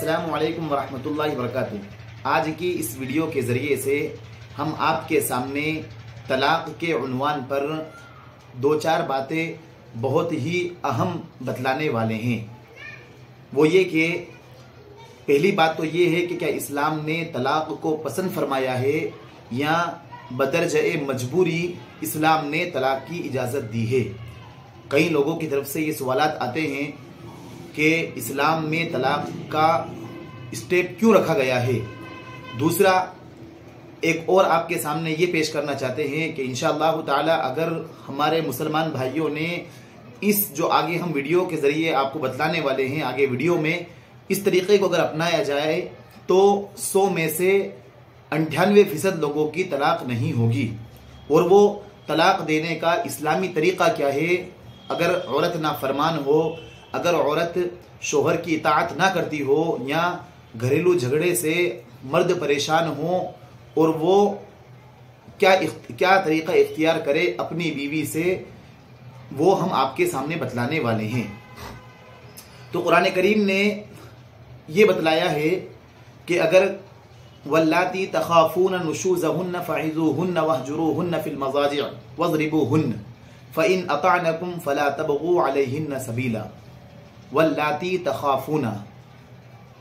السلام علیکم ورحمۃ اللہ وبرکاتہ۔ آج کی اس ویڈیو کے ذریعے سے ہم آپ کے سامنے طلاق کے عنوان پر دو چار باتیں بہت ہی اہم بتلانے والے ہیں۔ وہ یہ کہ پہلی بات تو یہ ہے کہ کیا اسلام نے طلاق کو پسند فرمایا ہے یا بدرجہ مجبوری اسلام نے طلاق کی اجازت دی ہے۔ کئی لوگوں کی طرف سے یہ سوالات آتے ہیں کہ اسلام میں طلاق کا اسٹیپ کیوں رکھا گیا ہے۔ دوسرا ایک اور آپ کے سامنے یہ پیش کرنا چاہتے ہیں کہ انشاءاللہ تعالی اگر ہمارے مسلمان بھائیوں نے اس جو آگے ہم ویڈیو کے ذریعے آپ کو بتلانے والے ہیں آگے ویڈیو میں اس طریقے کو اگر اپنایا جائے تو 100 میں سے 98% لوگوں کی طلاق نہیں ہوگی۔ اور وہ طلاق دینے کا اسلامی طریقہ کیا ہے؟ اگر عورت نافرمان ہو، اگر عورت شوہر کی اطاعت نہ کرتی ہو یا گھریلو جھگڑے سے مرد پریشان ہو اور وہ کیا طریقہ اختیار کرے اپنی بیوی سے، وہ ہم آپ کے سامنے بتلانے والے ہیں۔ تو قرآن کریم نے یہ بتلایا ہے کہ اگر واللاتی تخافون نشوزہن فعظوہن واہجروہن فی المضاجع واضربوہن فإن اطعنکم فلا تبغوا علیہن سبیلا۔ واللاتی تخافون،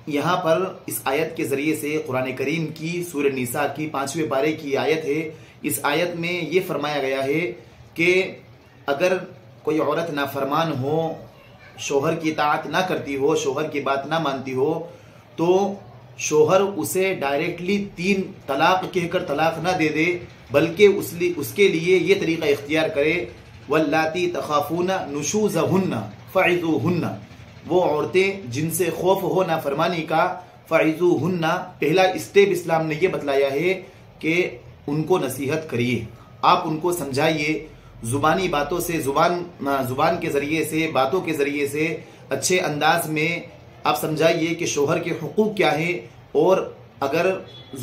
یہاں پر اس آیت کے ذریعے سے قرآن کریم کی سورہ نساء کی 5ویں پارے کی آیت ہے۔ اس آیت میں یہ فرمایا گیا ہے کہ اگر کوئی عورت نافرمان ہو، شوہر کی اطاعت نہ کرتی ہو، شوہر کی بات نہ مانتی ہو، تو شوہر اسے ڈائریکٹلی 3 طلاق کہہ کر طلاق نہ دے دے، بلکہ اس کے لیے یہ طریقہ اختیار کرے واللاتی تخافون نشوزہن فعظوہن، وہ عورتیں جن سے خوف ہو نافرمانی کا، فعظوہن، پہلا اسٹیپ اسلام نے یہ بتلایا ہے کہ ان کو نصیحت کریے، آپ ان کو سمجھائیے، زبانی باتوں سے، زبان کے ذریعے سے، باتوں کے ذریعے سے اچھے انداز میں آپ سمجھائیے کہ شوہر کے حقوق کیا ہے، اور اگر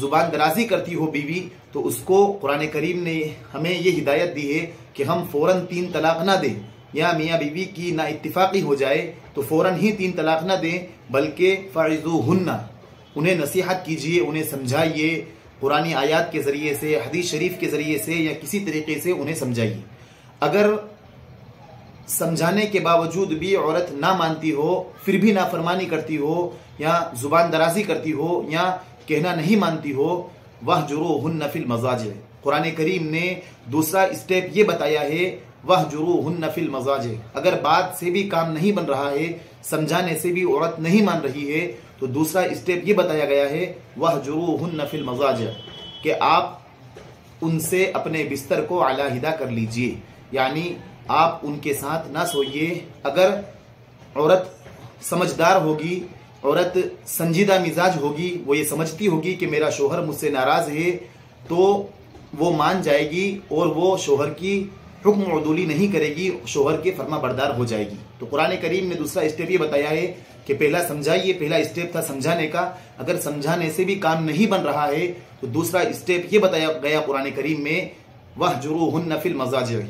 زبان درازی کرتی ہو بیوی تو اس کو قرآن کریم نے ہمیں یہ ہدایت دی ہے کہ ہم فوراً 3 طلاق نہ دیں، یا میاں بیوی کی نا اتفاقی ہو جائے تو فوراً ہی 3 طلاق نہ دیں، بلکہ فعظوہن، انہیں نصیحت کیجئے، انہیں سمجھائیے، قرآنی آیات کے ذریعے سے، حدیث شریف کے ذریعے سے یا کسی طریقے سے انہیں سمجھائیے۔ اگر سمجھانے کے باوجود بھی عورت نہ مانتی ہو، پھر بھی نافرمانی کرتی ہو یا زبان درازی کرتی ہو یا کہنا نہیں مانتی ہو، وَاهْجُرُوهُنَّ فِي الْمَضَاجِعِ، قرآن کریم نے دوسرا اسٹیپ یہ بتایا ہے وَاهْجُرُوهُنَّ فِي الْمَضَاجِعِ، اگر بات سے بھی کام نہیں بن رہا ہے، سمجھانے سے بھی عورت نہیں مان رہی ہے، تو دوسرا اسٹیپ یہ بتایا گیا ہے وَاهْجُرُوهُنَّ فِي الْمَضَاجِعِ، کہ آپ ان سے اپنے بستر کو علیحدہ کر لیجئے، یعنی آپ ان کے ساتھ نہ سوئیے۔ اگر عورت سمجھدار ہوگی، عورت سنجیدہ مزاج ہوگی، وہ یہ سمجھتی ہوگی کہ میرا شوہر مجھ سے ناراض ہے، تو وہ مان جائے گی اور وہ شوہر کی حکم عدولی نہیں کرے گی، شوہر کے فرما بردار ہو جائے گی۔ تو قرآن کریم نے دوسرا اسٹیپ یہ بتایا ہے کہ پہلا سمجھائیے، پہلا اسٹیپ تھا سمجھانے کا، اگر سمجھانے سے بھی کام نہیں بن رہا ہے تو دوسرا اسٹیپ یہ بتایا گیا قرآن کریم میں وَاهْجُرُوهُنَّ فِي الْمَضَاجِعِ،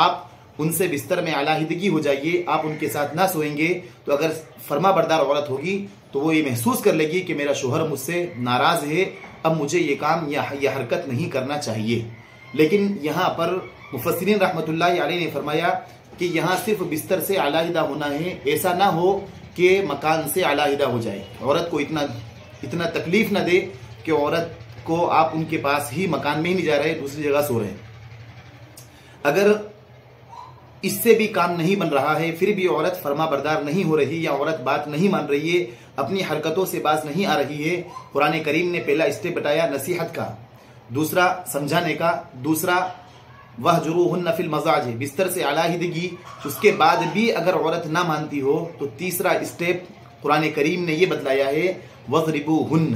آپ ان سے بستر میں علیحدگی ہو جائیے، آپ ان کے ساتھ نہ سوئیں گے، تو اگر فرما بردار عورت ہوگی تو وہ یہ محسوس کر لے گی کہ میرا شوہر مجھ سے ناراض ہے، اب مجھے یہ کام یا یہ حرکت نہیں کرنا چاہیے۔ لیکن یہاں پر مفسرین رحمۃ اللہ علیہ نے فرمایا کہ یہاں صرف بستر سے علیحدہ ہونا ہے، ایسا نہ ہو کہ مکان سے علیحدہ ہو جائے، عورت کو اتنا تکلیف نہ دے کہ عورت کو آپ ان کے پاس ہی مکان میں ہی نہیں جا رہے، دوسری جگہ سو رہے ہیں۔ اگر اس سے بھی کام نہیں بن رہا ہے، پھر بھی عورت فرما بردار نہیں ہو رہی یا عورت بات نہیں مان رہی ہے، اپنی حرکتوں سے باز نہیں آ رہی ہے، قرآن کریم نے پہلا اسٹیپ بتایا نصیحت کا، دوسرا سمجھانے کا، دوسرا وَاهْجُرُوهُنَّ فِي الْمَضَاجِعِ، بستر سے علیحدگی، اس کے بعد بھی اگر عورت نہ مانتی ہو تو تیسرا اسٹیپ قرآن کریم نے یہ بتلایا ہے وَاضْرِبُوهُنَّ،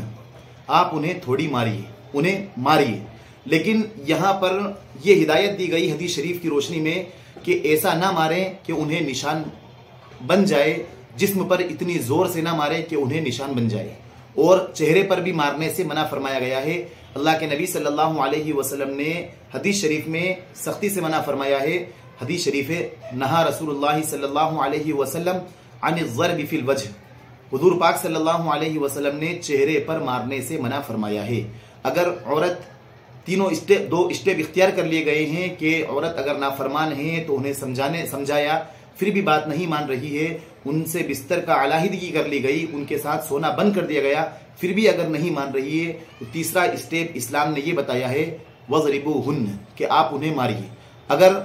آپ انہیں تھوڑی ماریے، انہیں ماریے۔ لیکن یہاں پر یہ ہدایت دی گئی حدیث شریف کی روشنی میں کہ ایسا نہ ماریں کہ انہیں نشان بن جائے، جسم پر اتنی زور سے نہ مارے کہ انہیں نشان بن جائے، اور چہرے پر بھی مارنے سے منع فرمایا گیا ہے۔ اللہ کے نبی صلی اللہ علیہ وسلم نے حدیث شریف میں سختی سے منع فرمایا ہے، حدیث شریف ہے نہا رسول اللہ صلی اللہ علیہ وسلم عن الضرب فی الوجہ، حضور پاک صلی اللہ علیہ وسلم نے چہرے پر مارنے سے منع فرمایا ہے۔ اگر عورت دو اسٹیپ اختیار کر لیے گئے ہیں کہ عورت اگر نافرمان ہے تو انہیں سمجھایا، پھر بھی بات نہیں مان رہی ہے، ان سے بستر کا علیحدگی کر لی گئی، ان کے ساتھ سونا بند کر دیا گیا، پھر بھی اگر نہیں مان رہی ہے تو تیسرا اسٹیپ اسلام نے یہ بتایا ہے وَضْرِبُوهُنَّ کہ آپ انہیں ماریے۔ اگر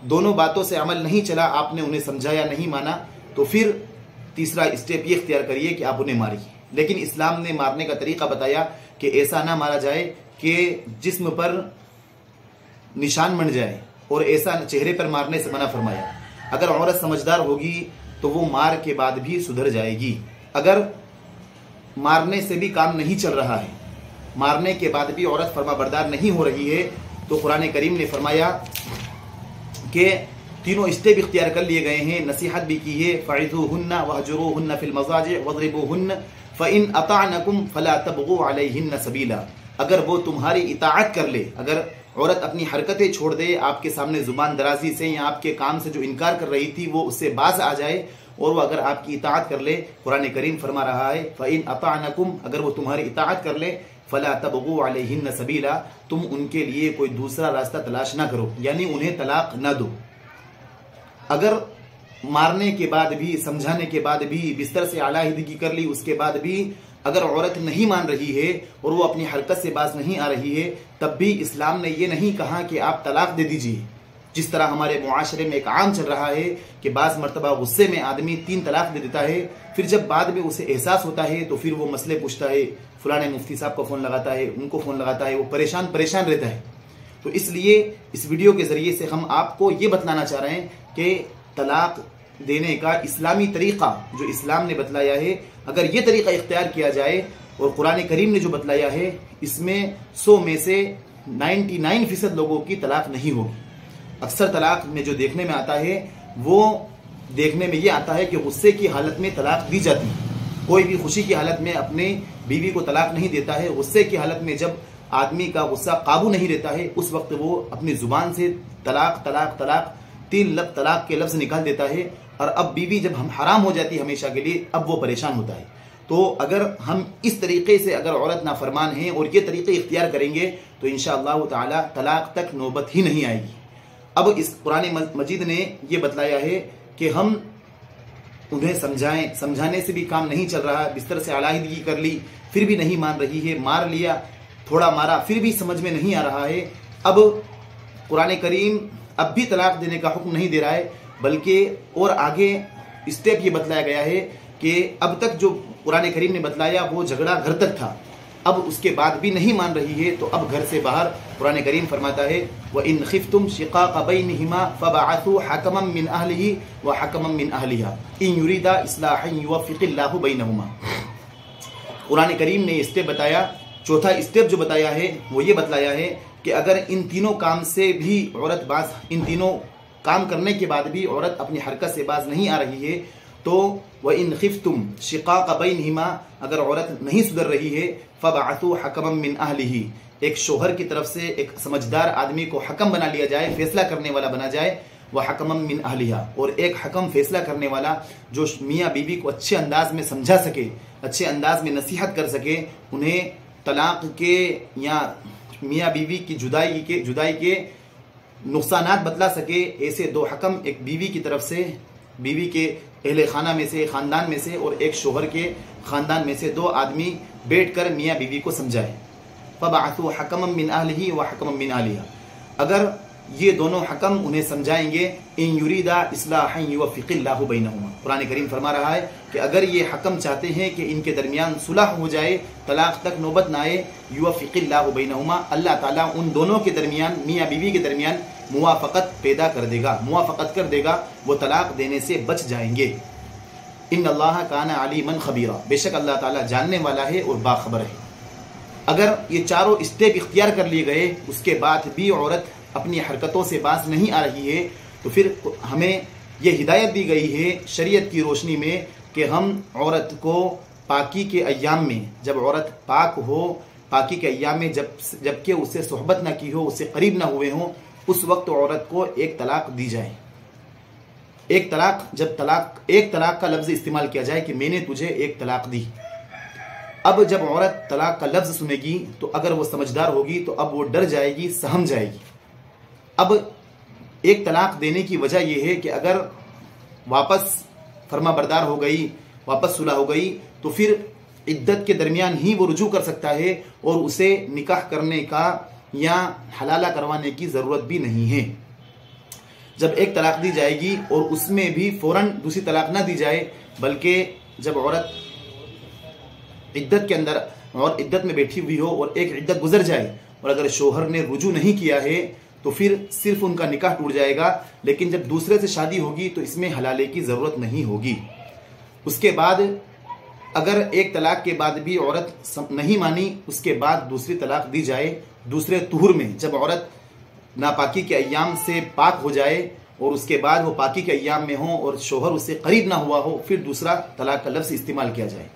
دونوں باتوں سے عمل نہیں چلا، آپ نے انہیں سمجھایا نہیں مانا، تو پھر تیسرا اسٹیپ یہ اختیار کریے کہ آپ انہیں ماریے۔ لیکن اسلام نے مارنے کا طریقہ بتایا کہ ایسا نہ مارا جائے کہ جسم پر نشان بن جائے، اور ایسا چہرے پر مارنے سے منع فرمایا۔ اگر عورت سمجھدار ہوگی تو وہ مار کے بعد بھی سدھر جائے گی۔ اگر مارنے سے بھی کام نہیں چل رہا ہے، مارنے کے بعد بھی عورت فرما بردار نہیں ہو رہی ہے، تو قرآن کریم نے فرمایا کہ تینوں اسٹیپ اختیار کر لیے گئے ہیں، نصیحت بھی کی ہے، فَعِظُوهُنَّ وَاهْجُرُوهُنَّ فِي الْمَضَاجِعِ وَاضْرِبُوهُنَّ فَإِنْ أَطَعْنَكُمْ فَلَا تَبْغُوا عَلَيْهِنَّ سَبِيلًا۔ اگر وہ تمہاری اطاعت کر لے، اگر عورت اپنی حرکتیں چھوڑ دے، آپ کے سامنے زبان درازی سے یا آپ کے کام سے جو انکار کر رہی تھی وہ اس سے باز آ جائے اور وہ اگر آپ کی اطاعت کر لے، قرآن کریم فرما رہا ہے فَإِنْ أَطَعْنَكُمْ اگر وہ تمہاری اطاعت کر لے، فَلَا تَبْغُوا عَلَيْهِنَّ سَبِيلًا تم ان کے لیے کوئی دوسرا راستہ تلاش نہ کرو، یعنی انہیں طلاق نہ دو۔ اگر مارنے کے بعد بھی، سمجھانے کے بعد بھی، بستر سے علیحدگی کر لی اس کے بعد بھی اگر عورت نہیں مان رہی ہے اور وہ اپنی حرکت سے باز نہیں آ رہی ہے، تب بھی اسلام نے یہ نہیں کہا کہ آپ طلاق دے دیجیے، جس طرح ہمارے معاشرے میں ایک عام چل رہا ہے کہ بعض مرتبہ غصے میں آدمی 3 طلاق دے دیتا ہے، پھر جب بعد میں اسے احساس ہوتا ہے تو پھر وہ مسئلے پوچھتا ہے، فلاں مفتی صاحب کو فون لگاتا ہے، ان کو فون لگاتا ہے، وہ پریشان رہتا ہے۔ تو اس لیے اس ویڈیو کے ذریعے سے ہم آپ کو یہ بتلانا چاہ رہے ہیں کہ طلاق دینے کا اسلامی طریقہ جو اسلام نے بتلایا ہے، اگر یہ طریقہ اختیار کیا جائے اور قرآن کریم نے جو بتلایا ہے، اس میں 100 میں سے 99% لوگوں کی طلاق نہیں ہوگی۔ اکثر طلاق میں جو دیکھنے میں آتا ہے، وہ دیکھنے میں یہ آتا ہے کہ غصے کی حالت میں طلاق دی جاتی ہے۔ کوئی بھی خوشی کی حالت میں اپنے بیوی کو طلاق نہیں دیتا ہے، غصے کی حالت میں جب آدمی کا غصہ قابو نہیں رہتا ہے، اس وقت وہ اپنی زبان سے طلاق طلاق طلاق 3 طلاق کے لفظ نکال دیتا ہے، اور اب بیوی جب ہم حرام ہو جاتی ہے ہمیشہ کے لیے، اب وہ پریشان ہوتا ہے۔ تو اگر ہم اس طریقے سے اگر عورت نافرمان ہیں اور یہ طریقے اختیار کریں گے تو انشاءاللہ تعالی طلاق تک نوبت ہی نہیں آئے گی۔ اب اس قرآن مجید نے یہ بتلایا ہے کہ ہم انہیں سمجھائیں، سمجھانے سے بھی کام نہیں چل رہا، بستر سے علیحدگی کر لی پھر بھی نہیں مان رہی ہے، مار لیا، تھوڑا مارا پھر بھی سمجھ میں نہیں آ رہا ہے۔ اب قرآن کریم اب بھی طلاق دینے کا حکم نہیں دے رہا ہے، بلکہ اور آگے اسٹیپ یہ بتلایا گیا ہے کہ اب تک جو قرآن کریم نے بتلایا وہ جھگڑا گھر تک تھا، اب اس کے بعد بھی نہیں مان رہی ہے تو اب گھر سے باہر قرآن کریم فرماتا ہے وَإِنْ خِفْتُمْ شِقَاقَ بَيْنِهِمَا فَبَعَثُوا حَكَمًا مِّنْ أَهْلِهِ وَحَكَمًا مِّنْ أَهْلِهَا إِنْ يُرِيدَا إِصْلَاحًا يُوَفِّقِ اللَّهُ بَيْنَهُمَا۔ قرآن کریم نے اسٹیپ بتایا، چوتھا اسٹیپ جو بتایا ہے وہ یہ بتلایا ہے کہ اگر ان تینوں کام سے بھی عورت باز، ان تینوں کام کرنے کے بعد بھی عورت اپنی حرکت سے باز نہیں آ رہی ہے تو وَإِنْ خِفْتُمْ شِقَاقَ بَيْنِهِمَا اگر عورت نہیں سدھر رہی ہے فَبَعَثُوا حَكَمًا مِّنْ أَهْلِهِ ایک شوہر کی طرف سے ایک سمجھدار آدمی کو حکم بنا لیا جائے، فیصلہ کرنے والا بنا جائے، وَحَكَمًا مِّنْ أَهْلِهَا اور ایک حکم فیصلہ کرنے والا جو میاں بیوی کو اچھے انداز میں سمجھا سکے، اچھے انداز میں نصیحت کر سکے، انہیں طلاق کے یا میاں بیوی کی جدائی کے نقصانات بتلا سکے، ایسے 2 حکم، ایک بیوی کی طرف سے، بیوی کے اہل خانہ میں سے، خاندان میں سے، اور ایک شوہر کے خاندان میں سے 2 آدمی بیٹھ کر میاں بیوی کو سمجھائے۔ فَبَعَثُوا حَكَمًا مِّنْ أَهْلِهِ وَحَكَمًا مِّنْ أَهْلِهَا اگر یہ دونوں حکم انہیں سمجھائیں گے إِن يُرِيدَا إِصْلَاحًا يُوَفِّقِ اللَّهُ بَيْنَهُمَا قرآن کریم فرما رہا ہے کہ اگر یہ حکم چاہتے ہیں کہ ان کے درمیان صلح ہو جائے، طلاق تک نوبت نہ آئے، يُوَفِّقِ اللَّهُ بَيْنَهُمَا اللہ تعالیٰ ان دونوں کے درمیان، میاں بیوی کے درمیان موافقت پیدا کر دے گا، موافقت کر دے گا، وہ طلاق دینے سے بچ جائیں گے۔ ان اللہ کان علیما خبیرا بے شک اللہ تعالیٰ جاننے والا ہے اور باخبر ہے۔ اگر یہ چاروں اسٹیپ اختیار کر لیے گئے اس کے بعد بھی عورت اپنی حرکتوں سے باز نہیں آ رہی ہے تو پھر ہمیں یہ ہدایت دی گئی ہے شریعت کی روشنی میں کہ ہم عورت کو پاکی کے ایام میں، جب عورت پاک ہو، پاکی کے ایام میں جبکہ اسے صحبت نہ کی ہو، اس سے قریب نہ ہوئے ہوں، اس وقت عورت کو ایک طلاق دی جائے، ایک طلاق کا لفظ استعمال کیا جائے کہ میں نے تجھے ایک طلاق دی. اب جب عورت طلاق کا لفظ سنے گی تو اگر وہ سمجھدار ہوگی تو اب وہ ڈر جائے گی, سہم جائے گی. اب ایک طلاق دینے کی وجہ یہ ہے کہ اگر واپس فرما بردار ہو گئی, واپس صلح ہو گئی, تو پھر عدت کے درمیان ہی وہ رجوع کر سکتا ہے اور اسے نکاح کرنے کا یا حلالہ کروانے کی ضرورت بھی نہیں ہے. جب ایک طلاق دی جائے گی اور اس میں بھی فوراً دوسری طلاق نہ دی جائے, بلکہ جب عورت عدت کے اندر اور عدت میں بیٹھی ہوئی ہو اور ایک عدت گزر جائے اور اگر شوہر نے رجوع نہیں کیا ہے تو پھر صرف ان کا نکاح ٹوٹ جائے گا, لیکن جب دوسرے سے شادی ہوگی تو اس میں حلالے کی ضرورت نہیں ہوگی. اس کے بعد اگر ایک طلاق کے بعد بھی عورت نہیں مانی, اس کے بعد دوسری طلاق دی جائے دوسرے طہر میں, جب عورت ناپاکی کے ایام سے پاک ہو جائے اور اس کے بعد وہ پاکی کے ایام میں ہوں اور شوہر اس سے قریب نہ ہوا ہو, پھر دوسرا طلاق کا لفظ استعمال کیا جائے.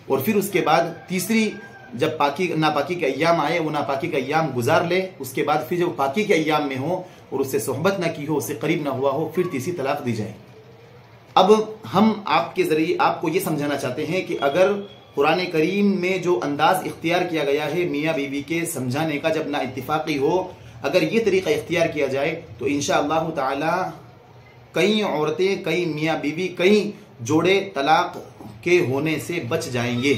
اور پھر اس کے بعد تیسری جب ناپاکی کے ایام آئے, وہ ناپاکی کا ایام گزار لے, اس کے بعد پھر جب پاکی کے ایام میں ہو اور اس سے صحبت نہ کی ہو, اس سے قریب نہ ہوا ہو, پھر تیسری طلاق دی جائے. اب ہم آپ کے ذریعے آپ کو یہ سمجھانا چاہتے ہیں کہ اگر قرآن کریم میں جو انداز اختیار کیا گیا ہے میاں بیوی کے سمجھانے کا, جب نا اتفاقی ہو, اگر یہ طریقہ اختیار کیا جائے تو انشاءاللہ تعالی کئی عورتیں, کئی میاں بیوی, کئی جوڑے طلاق کے ہونے سے بچ جائیں گے.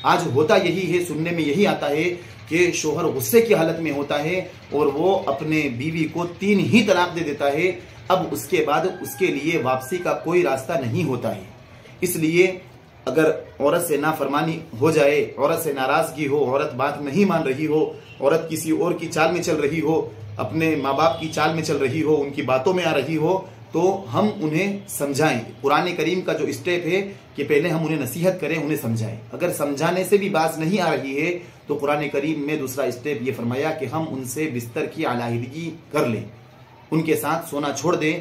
آج ہوتا یہی ہے, سننے میں یہی آتا ہے کہ شوہر غصے کی حالت میں ہوتا ہے اور وہ اپنے بیوی کو 3 ہی طلاق دے دیتا ہے. اب اس کے بعد اس کے لیے واپسی کا کوئی راستہ نہیں ہوتا ہے. اس لیے اگر عورت سے نافرمانی ہو جائے, عورت سے ناراضگی ہو, عورت بات نہیں مان رہی ہو, عورت کسی اور کی چال میں چل رہی ہو, اپنے ماں باپ کی چال میں چل رہی ہو, ان کی باتوں میں آ رہی ہو, تو ہم انہیں سمجھائیں. قرآن کریم کا جو اسٹیپ ہے کہ پہلے ہم انہیں نصیحت کریں, انہیں سمجھائیں. اگر سمجھانے سے بھی بات نہیں آ رہی ہے تو قرآن کریم میں دوسرا اسٹیپ یہ فرمایا کہ ہم ان سے بستر کی علیحدگی کر لیں, ان کے ساتھ سونا چھوڑ دیں.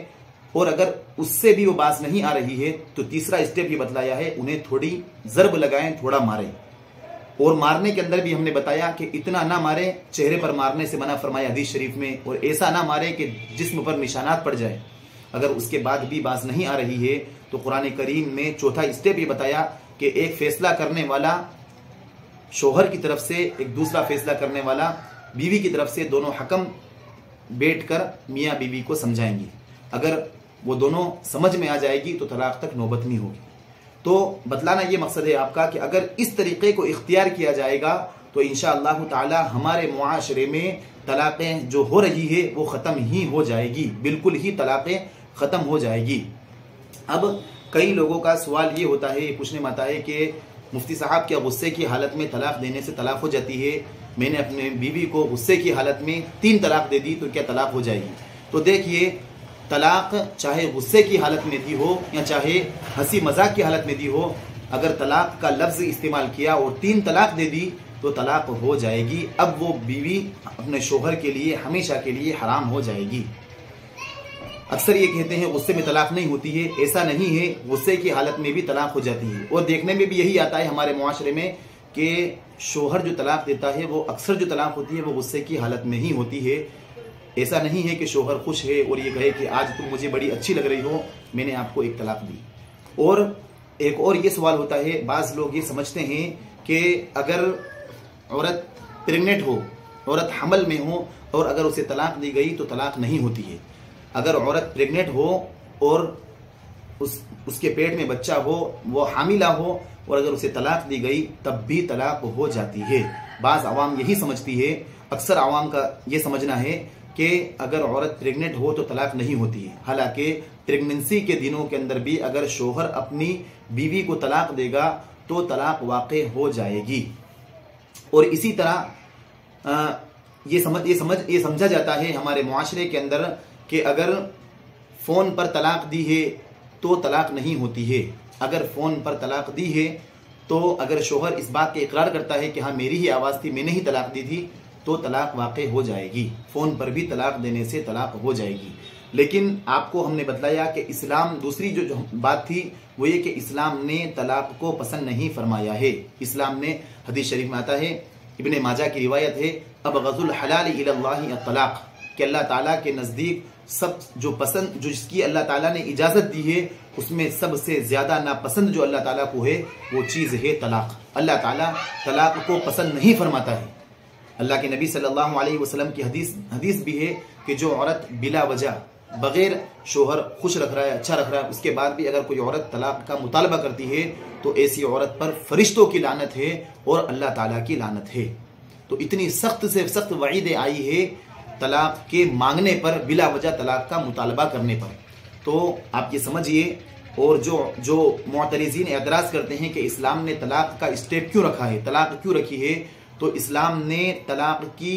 اور اگر اس سے بھی وہ بات نہیں آ رہی ہے تو تیسرا اسٹیپ یہ بتلایا ہے, انہیں تھوڑی ضرب لگائیں, تھوڑا ماریں. اور مارنے کے اندر بھی ہم نے بتایا کہ اتنا نہ ماریں, چہرے پر مارنے سے منع فرمایا حدیث شریف میں, اور ایسا نہ ماریں کہ جسم پر نشانات پڑ جائے. اگر اس کے بعد بھی بات نہیں آ رہی ہے تو قرآن کریم میں چوتھا اسٹیپ یہ بتایا کہ ایک فیصلہ کرنے والا شوہر کی طرف سے, ایک دوسرا فیصلہ کرنے والا بیوی کی طرف سے, دونوں حکم بیٹھ کر میاں بیوی کو سمجھائیں گے. اگر وہ دونوں سمجھ میں آ جائے گی تو طلاق تک نوبت نہیں ہوگی. تو بتلانا یہ مقصد ہے آپ کا کہ اگر اس طریقے کو اختیار کیا جائے گا تو انشاءاللہ تعالی ہمارے معاشرے میں طلاقیں جو ہو رہی ہے وہ ختم ہی ہو جائے گی, بالکل ہی طلاقیں ختم ہو جائے گی. اب کئی لوگوں کا سوال یہ ہوتا ہے, یہ پوچھنے میں آتا ہے کہ مفتی صاحب کیا غصے کی حالت میں طلاق دینے سے طلاق ہو جاتی ہے؟ میں نے اپنے بیوی کو غصے کی حالت میں 3 طلاق دے دی تو کیا طلاق ہو جائے گی؟ تو دیکھیے, طلاق چاہے غصے کی حالت میں دی ہو یا چاہے ہنسی مذاق کی حالت میں دی ہو, اگر طلاق کا لفظ استعمال کیا اور 3 طلاق دے دی تو طلاق ہو جائے گی. اب وہ بیوی اپنے شوہر کے لیے ہمیشہ کے لیے حرام ہو جائے گی. اکثر یہ کہتے ہیں غصے میں طلاق نہیں ہوتی ہے, ایسا نہیں ہے, غصے کی حالت میں بھی طلاق ہو جاتی ہے. اور دیکھنے میں بھی یہی آتا ہے ہمارے معاشرے میں کہ شوہر جو طلاق دیتا ہے وہ اکثر جو طلاق ہوتی ہے وہ غصے کی حالت میں ہی ہوتی ہے. ایسا نہیں ہے کہ شوہر خوش ہے اور یہ کہے کہ آج تم مجھے بڑی اچھی لگ رہی ہو, میں نے آپ کو 1 طلاق دی. اور ایک اور یہ سوال ہوتا ہے, بعض لوگ یہ سمجھتے ہیں کہ اگر عورت پریگننٹ ہو, عورت حمل میں ہو اور اگر اسے طلاق دی گئی تو طلاق نہیں ہوتی ہے. اگر عورت پریگننٹ ہو اور اس کے پیٹ میں بچہ ہو, وہ حاملہ ہو اور اگر اسے طلاق دی گئی تب بھی طلاق ہو جاتی ہے. بعض عوام یہی سمجھتی ہے, اکثر عوام کا یہ سمجھنا ہے کہ اگر عورت پریگننٹ ہو تو طلاق نہیں ہوتی ہے. حالانکہ پریگننسی کے دنوں کے اندر بھی اگر شوہر اپنی بیوی کو طلاق دے گا تو طلاق واقع ہو جائے گی. اور اسی طرح یہ سمجھا جاتا ہے ہمارے معاشرے کے اندر کہ اگر فون پر طلاق دی ہے تو طلاق نہیں ہوتی ہے. اگر فون پر طلاق دی ہے تو اگر شوہر اس بات کے اقرار کرتا ہے کہ ہاں میری ہی آواز تھی, میں نے ہی طلاق دی تھی, تو طلاق واقع ہو جائے گی. فون پر بھی طلاق دینے سے طلاق ہو جائے گی. لیکن آپ کو ہم نے بتلایا کہ اسلام, دوسری جو بات تھی وہ یہ کہ اسلام نے طلاق کو پسند نہیں فرمایا ہے. اسلام نے, حدیث شریف میں آتا ہے, ابن ماجہ کی روایت ہے, ابغض الحلال الی اللہ الطلاق, کہ اللہ تعالیٰ کے نزدیک سب جو پسند جو جس کی اللہ تعالیٰ نے اجازت دی ہے اس میں سب سے زیادہ ناپسند جو اللہ تعالیٰ کو ہے وہ چیز ہے طلاق۔ اللہ تعالیٰ طلاق کو پسند نہیں فرماتا ہے۔ اللہ کے نبی صلی اللہ علیہ وسلم کی حدیث بھی ہے کہ جو عورت بلا وجہ بغیر شوہر خوش رکھ رہا ہے، اچھا رکھ رہا ہے، اس کے بعد بھی اگر کوئی عورت طلاق کا مطالبہ کرتی ہے تو ایسی عورت پر فرشتوں کی لعنت ہے اور اللہ تعالیٰ کی لعنت ہے۔ تو اتنی سخت سے سخت وعید آئی ہے طلاق کے مانگنے پر، بلا وجہ طلاق کا مطالبہ کرنے پر۔ تو آپ یہ سمجھیے، اور جو معترضین اعتراض کرتے ہیں کہ اسلام نے طلاق کا اسٹیپ کیوں رکھا ہے، طلاق کیوں رکھی ہے، تو اسلام نے طلاق کی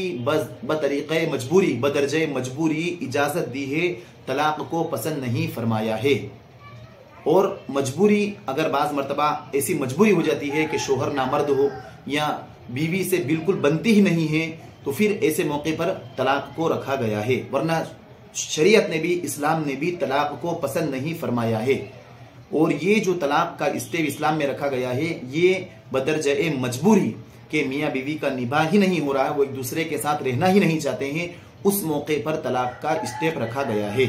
بطریقہ مجبوری، بدرجہ مجبوری اجازت دی ہے، طلاق کو پسند نہیں فرمایا ہے۔ اور مجبوری اگر بعض مرتبہ ایسی مجبوری ہو جاتی ہے کہ شوہر نامرد ہو یا بیوی سے بالکل بنتی ہی نہیں ہے تو پھر ایسے موقع پر طلاق کو رکھا گیا ہے، ورنہ شریعت نے بھی، اسلام نے بھی طلاق کو پسند نہیں فرمایا ہے۔ اور یہ جو طلاق کا اسٹیپ اسلام میں رکھا گیا ہے یہ بدرجہ مجبوری کہ میاں بیوی کا نباہ ہی نہیں ہو رہا ہے، وہ ایک دوسرے کے ساتھ رہنا ہی نہیں چاہتے ہیں، اس موقع پر طلاق کا اسٹیپ رکھا گیا ہے۔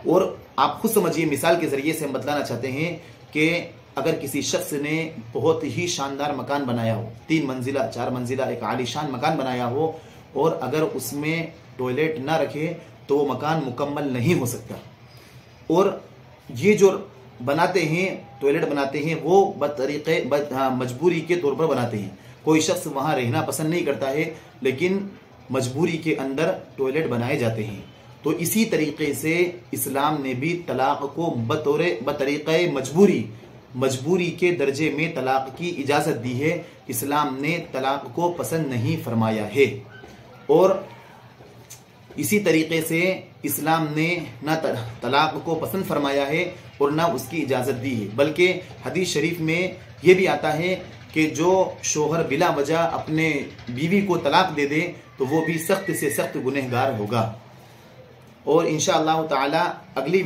اور آپ خود سمجھیے، مثال کے ذریعے سے ہم بتلانا چاہتے ہیں کہ اگر کسی شخص نے بہت ہی شاندار مکان بنایا ہو، 3 منزلہ 4 منزلہ ایک عالی شان مکان بنایا ہو، اور اگر اس میں ٹوائلٹ نہ رکھے تو وہ مکان مکمل نہیں ہو سکتا۔ اور یہ جو بناتے ہیں، ٹوائلٹ بناتے ہیں، وہ بطریقہ مجبوری کے طور پر بناتے ہیں۔ کوئی شخص وہاں رہنا پسند نہیں کرتا ہے لیکن مجبوری کے اندر ٹوائلٹ بنائے جاتے ہیں۔ تو اسی طریقے سے اسلام نے بھی طلاق کو بطریقہ مجبوری کے درجے میں طلاق کی اجازت دی ہے۔ اسلام نے طلاق کو پسند نہیں فرمایا ہے، اور اسی طریقے سے اسلام نے نہ طلاق کو پسند فرمایا ہے اور نہ اس کی اجازت دی ہے، بلکہ حدیث شریف میں یہ بھی آتا ہے کہ جو شوہر بلا وجہ اپنے بیوی کو طلاق دے دے تو وہ بھی سخت سے سخت گنہگار ہوگا۔ اور انشاءاللہ تعالی اگلی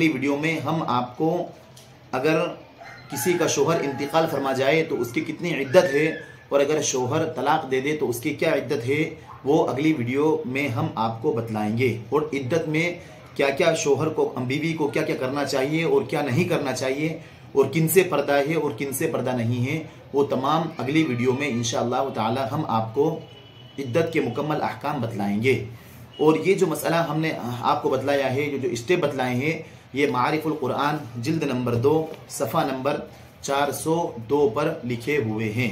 ویڈیو میں ہم آپ کو اگر کسی کا شوہر انتقال فرما جائے تو اس کی کتنی عدت ہے، اور اگر شوہر طلاق دے دے تو اس کی کیا عدت ہے، وہ اگلی ویڈیو میں ہم آپ کو بتلائیں گے۔ اور عدت میں کیا کیا شوہر کو، بیوی کو کیا کیا کرنا چاہیے اور کیا نہیں کرنا چاہیے، اور کن سے پردہ ہے اور کن سے پردہ نہیں ہے، وہ تمام اگلی ویڈیو میں انشاءاللہ تعالی ہم آپ کو عدت کے مکمل احکام بتلائیں گے۔ اور یہ جو مسئلہ ہم نے آپ کو بتلایا ہے، جو اسٹیپ بتلائے ہیں، یہ معارف القرآن جلد نمبر 2 صفحہ نمبر 402 پر لکھے ہوئے ہیں۔